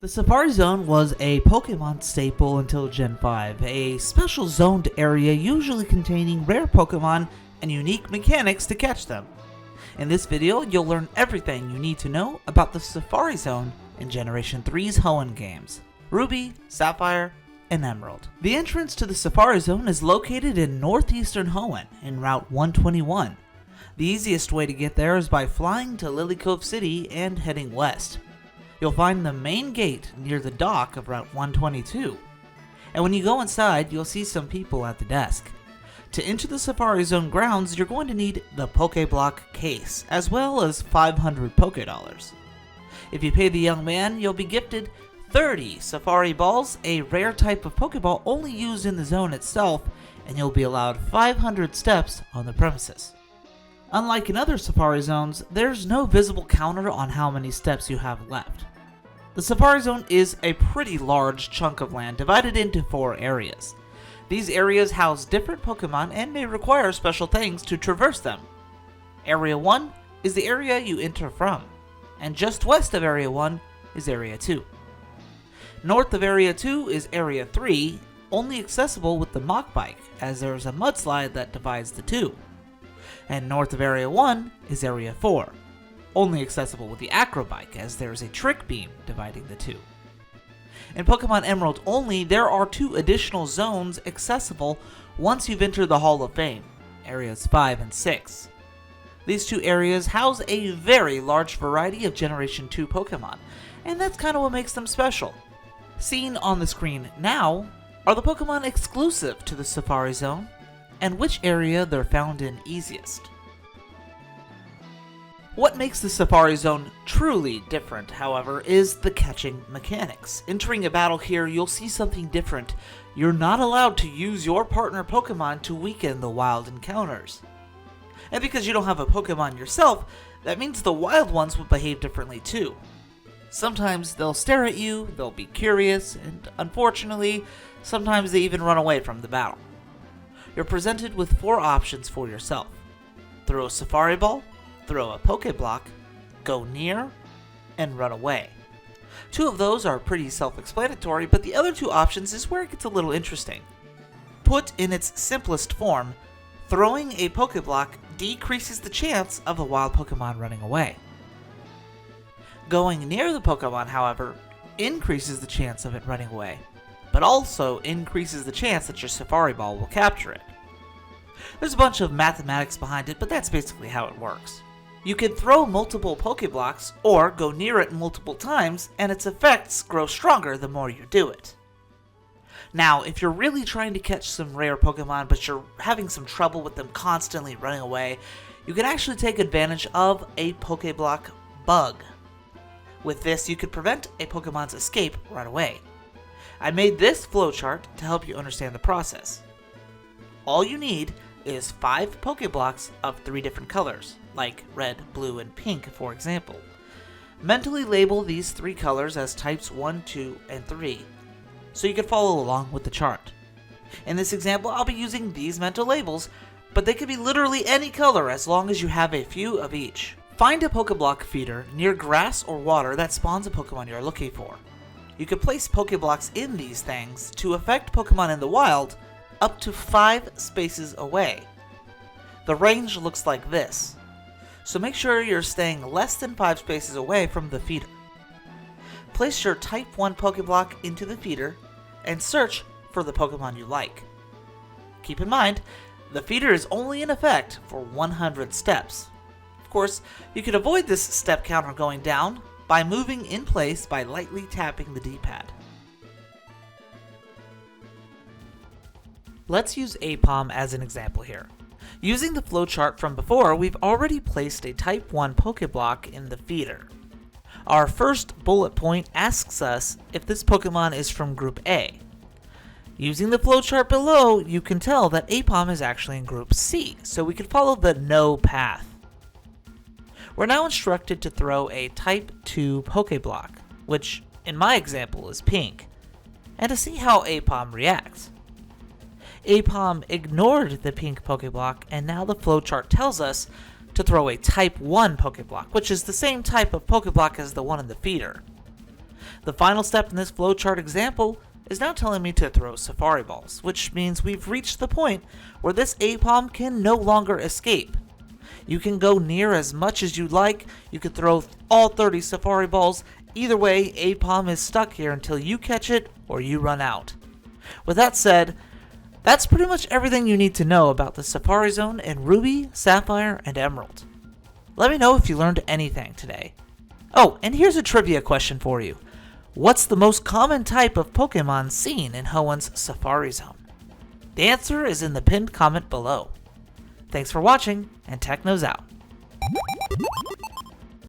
The Safari Zone was a Pokemon staple until Gen 5, a special zoned area usually containing rare Pokemon and unique mechanics to catch them. In this video, you'll learn everything you need to know about the Safari Zone in Generation 3's Hoenn games, Ruby, Sapphire, and Emerald. The entrance to the Safari Zone is located in northeastern Hoenn in Route 121. The easiest way to get there is by flying to Lily Cove City and heading west. You'll find the main gate near the dock of Route 122. And when you go inside, you'll see some people at the desk. To enter the Safari Zone grounds, you're going to need the Pokéblock case, as well as 500 Pokédollars. If you pay the young man, you'll be gifted 30 Safari Balls, a rare type of Pokéball only used in the zone itself, and you'll be allowed 500 steps on the premises. Unlike in other Safari Zones, there's no visible counter on how many steps you have left. The Safari Zone is a pretty large chunk of land divided into 4 areas. These areas house different Pokemon and may require special things to traverse them. Area 1 is the area you enter from, and just west of Area 1 is Area 2. North of Area 2 is Area 3, only accessible with the Mach Bike, as there is a mudslide that divides the two. And north of Area 1 is Area 4, only accessible with the Acro Bike, as there is a Trick Beam dividing the two. In Pokemon Emerald only, there are 2 additional zones accessible once you've entered the Hall of Fame, Areas 5 and 6. These 2 areas house a very large variety of Generation 2 Pokemon, and that's kind of what makes them special. Seen on the screen now are the Pokemon exclusive to the Safari Zone, and which area they're found in easiest. What makes the Safari Zone truly different, however, is the catching mechanics. Entering a battle here, you'll see something different. You're not allowed to use your partner Pokemon to weaken the wild encounters. And because you don't have a Pokemon yourself, that means the wild ones will behave differently too. Sometimes they'll stare at you, they'll be curious, and unfortunately, sometimes they even run away from the battle. You're presented with 4 options for yourself. Throw a Safari Ball, throw a Pokéblock, go near, and run away. 2 of those are pretty self-explanatory, but the other 2 options is where it gets a little interesting. Put in its simplest form, throwing a Pokéblock decreases the chance of a wild Pokemon running away. Going near the Pokemon, however, increases the chance of it running away, but also increases the chance that your Safari Ball will capture it. There's a bunch of mathematics behind it, but that's basically how it works. You can throw multiple Pokéblocks, or go near it multiple times, and its effects grow stronger the more you do it. Now, if you're really trying to catch some rare Pokemon, but you're having some trouble with them constantly running away, you can actually take advantage of a Pokéblock bug. With this, you could prevent a Pokemon's escape right away. I made this flowchart to help you understand the process. All you need is 5 Pokéblocks of 3 different colors, like red, blue, and pink, for example. Mentally label these 3 colors as types 1, 2, and 3, so you can follow along with the chart. In this example, I'll be using these mental labels, but they could be literally any color as long as you have a few of each. Find a Pokéblock feeder near grass or water that spawns a Pokemon you're looking for. You can place Pokéblocks in these things to affect Pokemon in the wild up to 5 spaces away. The range looks like this, so make sure you're staying less than 5 spaces away from the feeder. Place your Type 1 Pokéblock into the feeder and search for the Pokemon you like. Keep in mind, the feeder is only in effect for 100 steps. Of course, you can avoid this step counter going down by moving in place by lightly tapping the D-pad. Let's use Aipom as an example here. Using the flowchart from before, we've already placed a Type 1 Pokéblock in the feeder. Our first bullet point asks us if this Pokemon is from Group A. Using the flowchart below, you can tell that Aipom is actually in Group C, so we can follow the no path. We're now instructed to throw a Type 2 Pokéblock, which in my example is pink, and to see how Aipom reacts. Aipom ignored the pink Pokéblock, and now the flowchart tells us to throw a Type 1 Pokéblock, which is the same type of Pokéblock as the one in the feeder. The final step in this flowchart example is now telling me to throw Safari Balls, which means we've reached the point where this Aipom can no longer escape. You can go near as much as you like, you can throw all 30 Safari Balls, either way Aipom is stuck here until you catch it or you run out. With that said, that's pretty much everything you need to know about the Safari Zone in Ruby, Sapphire, and Emerald. Let me know if you learned anything today. Oh, and here's a trivia question for you. What's the most common type of Pokemon seen in Hoenn's Safari Zone? The answer is in the pinned comment below. Thanks for watching, and Techno's out.